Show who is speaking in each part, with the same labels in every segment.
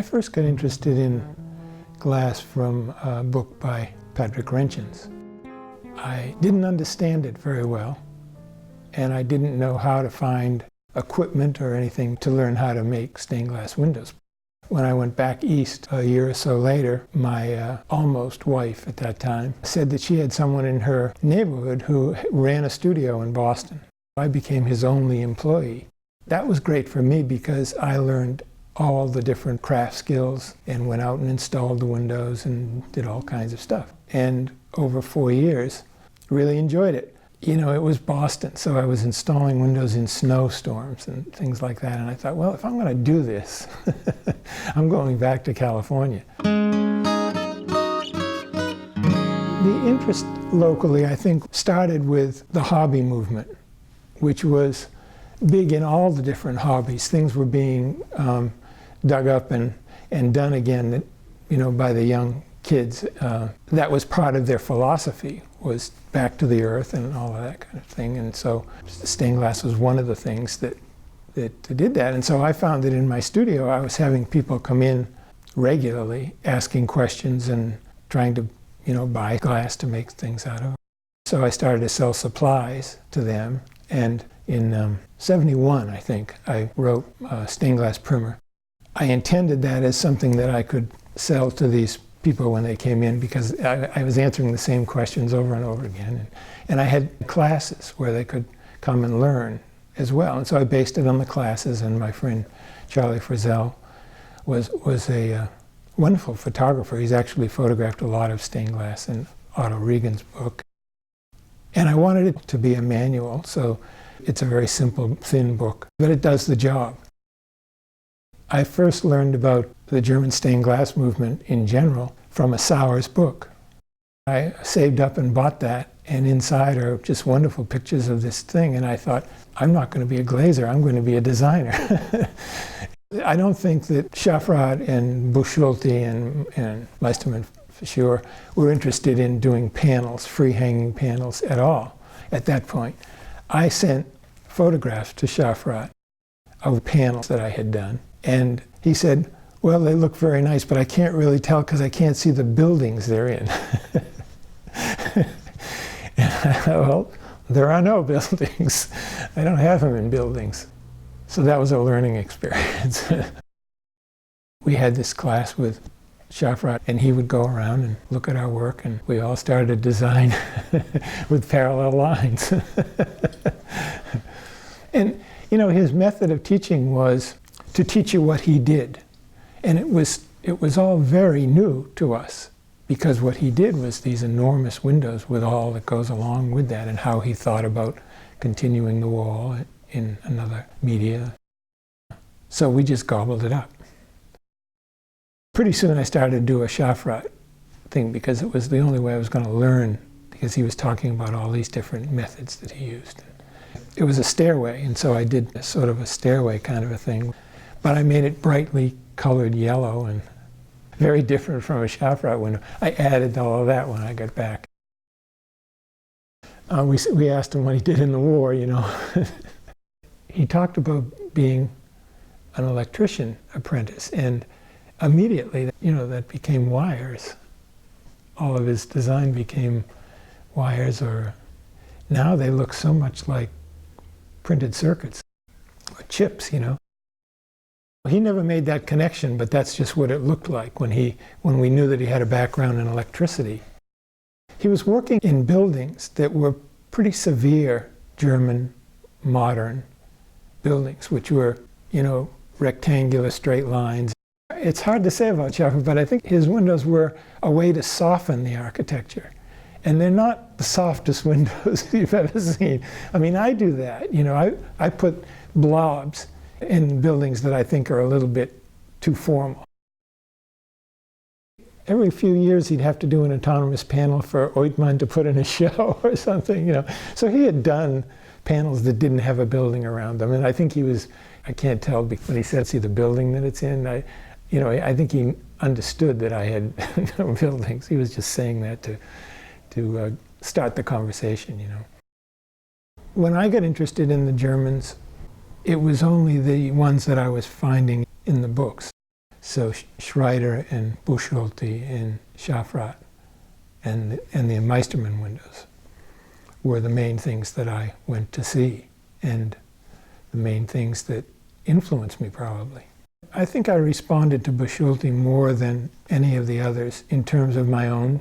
Speaker 1: first got interested in glass from a book by Patrick Renchens. I didn't understand it very well, and I didn't know how to find equipment or anything to learn how to make stained glass windows. When I went back east a year or so later, my almost wife at that time said that she had someone in her neighborhood who ran a studio in Boston. I became his only employee. That was great for me because I learned all the different craft skills and went out and installed the windows and did all kinds of stuff. And over 4 years, really enjoyed it. You know, it was Boston, so I was installing windows in snowstorms and things like that. And I thought, well, if I'm going to do this, I'm going back to California. The interest locally, I think, started with the hobby movement, which was big in all the different hobbies. Things were being dug up and done again, you know, by the young kids. That was part of their philosophy, was back to the earth and all of that kind of thing. And so stained glass was one of the things that did that. And so I found that in my studio, I was having people come in regularly, asking questions and trying to, you know, buy glass to make things out of. So I started to sell supplies to them. And in '71, I think, I wrote a stained glass primer. I intended that as something that I could sell to these people when they came in, because I was answering the same questions over and over again. And I had classes where they could come and learn as well. And so I based it on the classes, and my friend Charlie Frizzell was a wonderful photographer. He's actually photographed a lot of stained glass in Otto Regan's book. And I wanted it to be a manual, so it's a very simple, thin book, but it does the job. I first learned about the German stained glass movement in general from a Sowers book. I saved up and bought that, and inside are just wonderful pictures of this thing, and I thought, I'm not going to be a glazer, I'm going to be a designer. I don't think that Schaffrath and Busch-Schulte and Meisterman for sure were interested in doing panels, free-hanging panels at all at that point. I sent photographs to Schaffrath of panels that I had done, and he said, well, they look very nice, but I can't really tell because I can't see the buildings they're in. And I thought, well, there are no buildings. I don't have them in buildings. So that was a learning experience. We had this class with Schaffrath, and he would go around and look at our work, and we all started to design with parallel lines. And, you know, his method of teaching was to teach you what he did. And it was all very new to us, because what he did was these enormous windows with all that goes along with that, and how he thought about continuing the wall in another media. So we just gobbled it up. Pretty soon I started to do a Schaffrath thing, because it was the only way I was going to learn, because he was talking about all these different methods that he used. It was a stairway, and so I did a sort of a stairway kind of a thing, but I made it brightly colored yellow and very different from a Schaffrath window. I added all of that when I got back. We asked him what he did in the war, you know. He talked about being an electrician apprentice, and immediately, you know, that became wires. All of his design became wires, or now they look so much like printed circuits or chips, you know. He never made that connection, but that's just what it looked like when we knew that he had a background in electricity. He was working in buildings that were pretty severe German modern buildings, which were, you know, rectangular straight lines. It's hard to say about Schaffrath, but I think his windows were a way to soften the architecture. And they're not the softest windows you've ever seen. I mean, I do that. You know, I put blobs in buildings that I think are a little bit too formal. Every few years he'd have to do an autonomous panel for Oitman to put in a show or something, you know. So he had done panels that didn't have a building around them, and I think he was, I can't tell when he said, see the building that it's in, I think he understood that I had no buildings. He was just saying that to start the conversation, you know. When I got interested in the Germans, it was only the ones that I was finding in the books. So Schreider and Buchschulte and Schaffrath and the Meistermann windows were the main things that I went to see, and the main things that influenced me probably. I think I responded to Buchschulte more than any of the others in terms of my own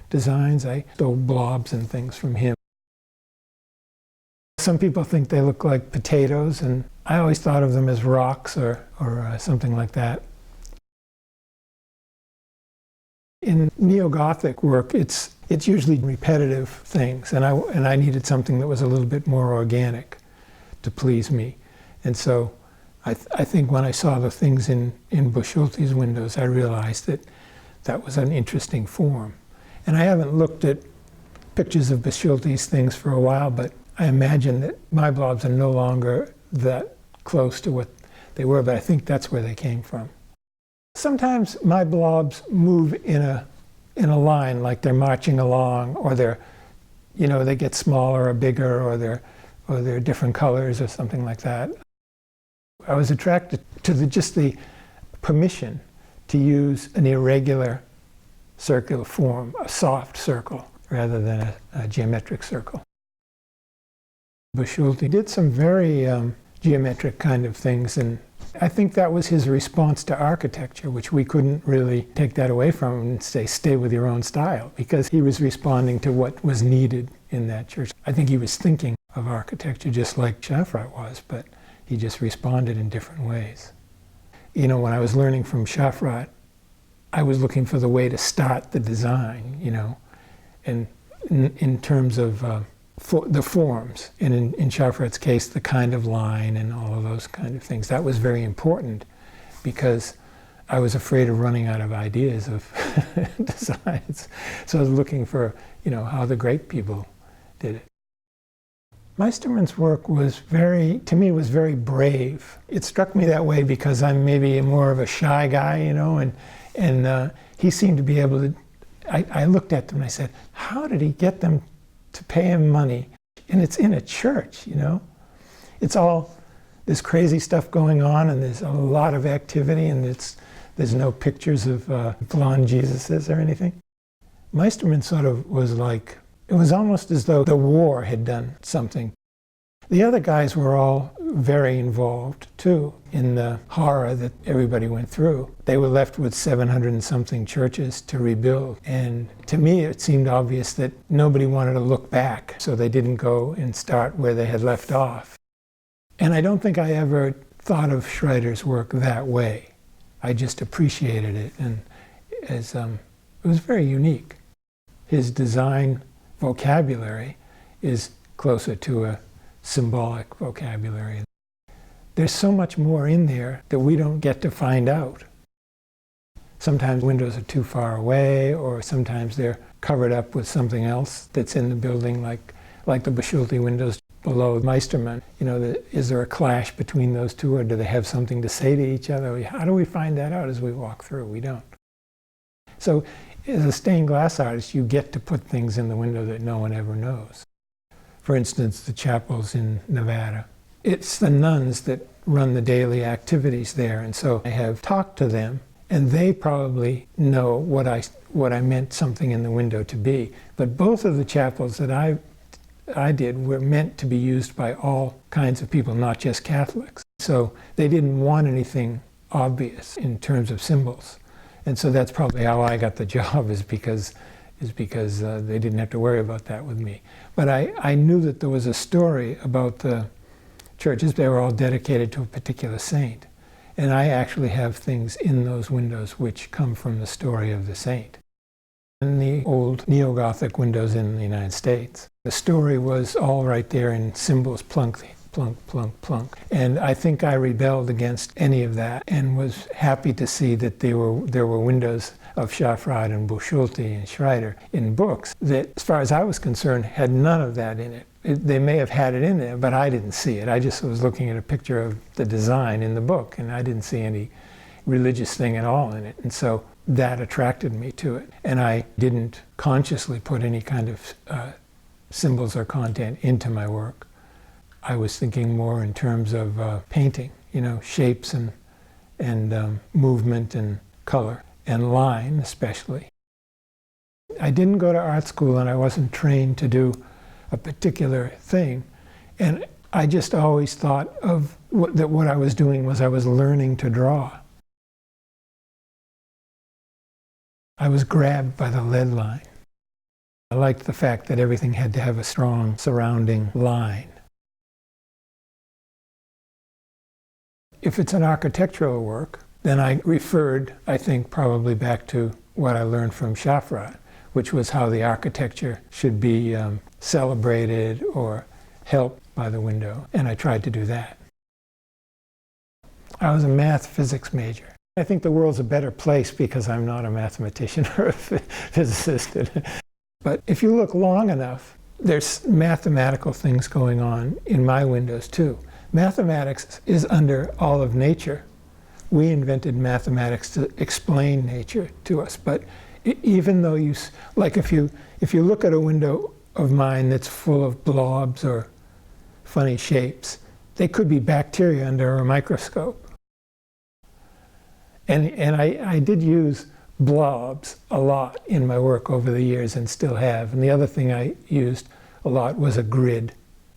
Speaker 1: designs. I stole blobs and things from him. Some people think they look like potatoes, and I always thought of them as rocks or something like that. In neo-Gothic work, it's usually repetitive things, and I needed something that was a little bit more organic to please me. And so I think when I saw the things in Buchschulte's windows, I realized that that was an interesting form. And I haven't looked at pictures of Buchschulte's things for a while, but I imagine that my blobs are no longer that close to what they were, but I think that's where they came from. Sometimes my blobs move in a line, like they're marching along, or they get smaller or bigger, or they're different colors or something like that. I was attracted to just the permission to use an irregular circular form, a soft circle, rather than a geometric circle. Buchschulte did some very geometric kind of things, and I think that was his response to architecture, which we couldn't really take that away from him and say, stay with your own style, because he was responding to what was needed in that church. I think he was thinking of architecture just like Schaffrath was, but he just responded in different ways. You know, when I was learning from Schaffrath, I was looking for the way to start the design, and in terms of the forms, and in Schaffrath's case, the kind of line and all of those kind of things. That was very important because I was afraid of running out of ideas of designs. So I was looking for, how the great people did it. Meistermann's work was to me, was very brave. It struck me that way because I'm maybe more of a shy guy, and he seemed to be able to, I looked at them and I said, how did he get them to pay him money? And it's in a church, It's all this crazy stuff going on, and there's a lot of activity, and there's no pictures of blonde Jesuses or anything. Meistermann sort of was like, it was almost as though the war had done something. The other guys were all very involved, too, in the horror that everybody went through. They were left with 700 and something churches to rebuild. And to me, it seemed obvious that nobody wanted to look back, so they didn't go and start where they had left off. And I don't think I ever thought of Schreider's work that way. I just appreciated it, and it was very unique. His design vocabulary is closer to a symbolic vocabulary. There's so much more in there that we don't get to find out. Sometimes windows are too far away, or sometimes they're covered up with something else that's in the building, like the Buchschulte windows below Meistermann. Is there a clash between those two, or do they have something to say to each other? How do we find that out as we walk through? We don't. So as a stained glass artist, you get to put things in the window that no one ever knows. For instance, the chapels in Nevada. It's the nuns that run the daily activities there, and so I have talked to them, and they probably know what I meant something in the window to be. But both of the chapels that I did were meant to be used by all kinds of people, not just Catholics. So they didn't want anything obvious in terms of symbols. And so that's probably how I got the job, is because they didn't have to worry about that with me. But I knew that there was a story about the churches. They were all dedicated to a particular saint. And I actually have things in those windows which come from the story of the saint. In the old neo-Gothic windows in the United States, the story was all right there in symbols, plunk, plunk, plunk, plunk. And I think I rebelled against any of that and was happy to see that there were windows of Schaffrath and Buchschulte and Schreider in books that, as far as I was concerned, had none of that in it. They may have had it in there, but I didn't see it. I just was looking at a picture of the design in the book, and I didn't see any religious thing at all in it. And so that attracted me to it. And I didn't consciously put any kind of symbols or content into my work. I was thinking more in terms of painting, shapes and and movement and color and line especially. I didn't go to art school and I wasn't trained to do a particular thing, and I just always thought of that what I was doing was I was learning to draw. I was grabbed by the lead line. I liked the fact that everything had to have a strong surrounding line. If it's an architectural work, then I referred, I think, probably back to what I learned from Shafrat, which was how the architecture should be celebrated or helped by the window, and I tried to do that. I was a math physics major. I think the world's a better place because I'm not a mathematician or a physicist. But if you look long enough, there's mathematical things going on in my windows too. Mathematics is under all of nature. We invented mathematics to explain nature to us, but even though like if you look at a window of mine that's full of blobs or funny shapes, they could be bacteria under a microscope. And I did use blobs a lot in my work over the years and still have. And the other thing I used a lot was a grid.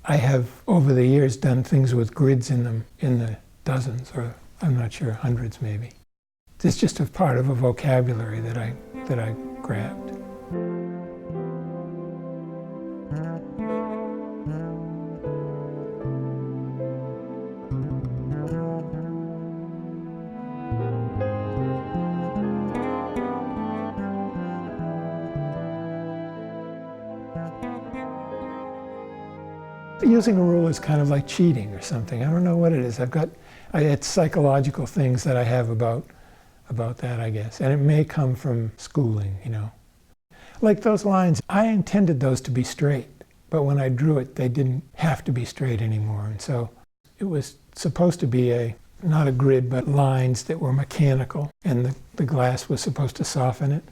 Speaker 1: I have over the years done things with grids in them in the dozens, or I'm not sure, hundreds maybe. It's just a part of a vocabulary that I grabbed. Using a rule is kind of like cheating or something. I don't know what it is. It's psychological things that I have about that, I guess. And it may come from schooling, you know. Like those lines, I intended those to be straight, but when I drew it, they didn't have to be straight anymore. And so it was supposed to be not a grid, but lines that were mechanical, and the glass was supposed to soften it,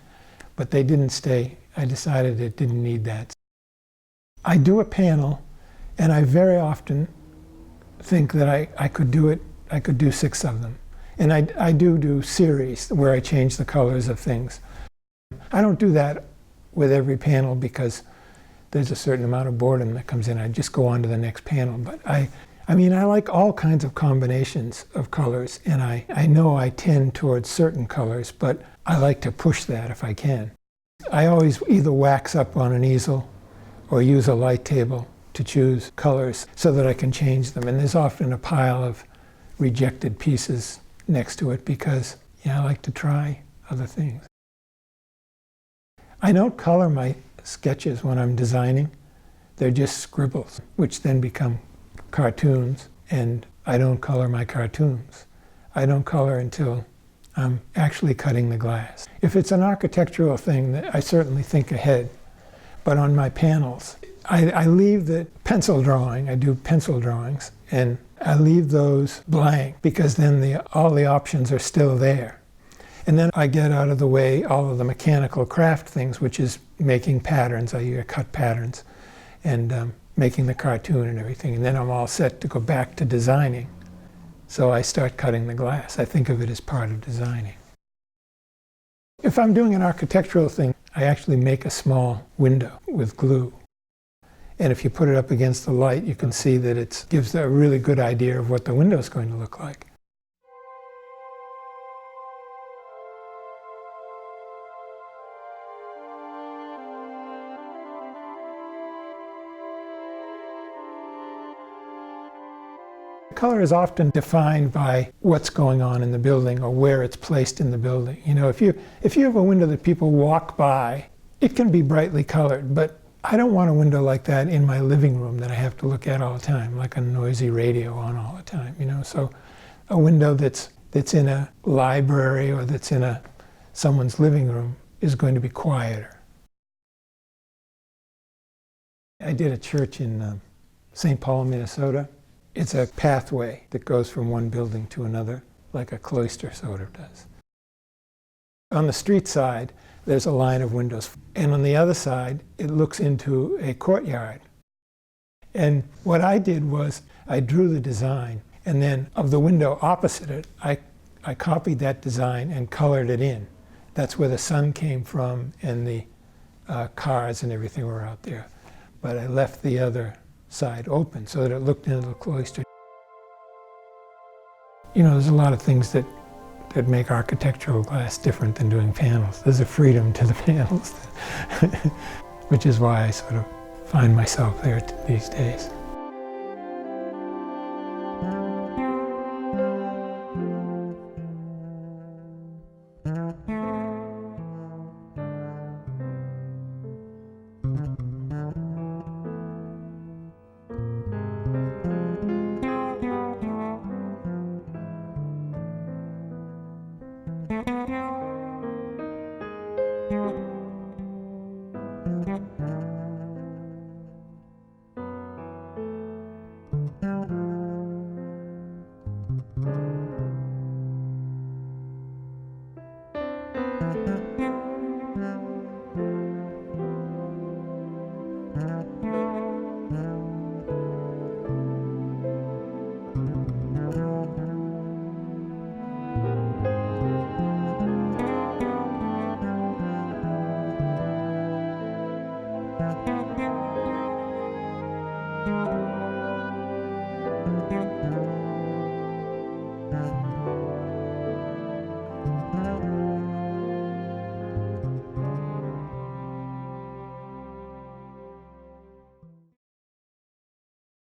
Speaker 1: but they didn't stay. I decided it didn't need that. I do a panel, and I very often think that I could do it. I could do 6 of them. And I do series where I change the colors of things. I don't do that with every panel because there's a certain amount of boredom that comes in. I just go on to the next panel. But I mean, I like all kinds of combinations of colors, and I know I tend towards certain colors, but I like to push that if I can. I always either wax up on an easel or use a light table to choose colors so that I can change them. And there's often a pile of rejected pieces next to it because I like to try other things. I don't color my sketches when I'm designing. They're just scribbles, which then become cartoons, and I don't color my cartoons. I don't color until I'm actually cutting the glass. If it's an architectural thing, I certainly think ahead, but on my panels, I leave the pencil drawing. I do pencil drawings, and I leave those blank because then all the options are still there. And then I get out of the way all of the mechanical craft things, which is making patterns. I cut patterns and making the cartoon and everything. And then I'm all set to go back to designing. So I start cutting the glass. I think of it as part of designing. If I'm doing an architectural thing, I actually make a small window with glue. And if you put it up against the light, you can see that it gives a really good idea of what the window is going to look like. Color is often defined by what's going on in the building or where it's placed in the building. You know, if you have a window that people walk by, it can be brightly colored, but I don't want a window like that in my living room that I have to look at all the time, like a noisy radio on all the time, you know. So a window that's in a library or that's in someone's living room is going to be quieter. I did a church in St. Paul, Minnesota. It's a pathway that goes from one building to another, like a cloister sort of does. On the street side, there's a line of windows. And on the other side, it looks into a courtyard. And what I did was I drew the design, and then of the window opposite it, I I copied that design and colored it in. That's where the sun came from and the cars and everything were out there. But I left the other side open so that it looked into the cloister. You know, there's a lot of things that make architectural glass different than doing panels. There's a freedom to the panels, which is why I sort of find myself there these days.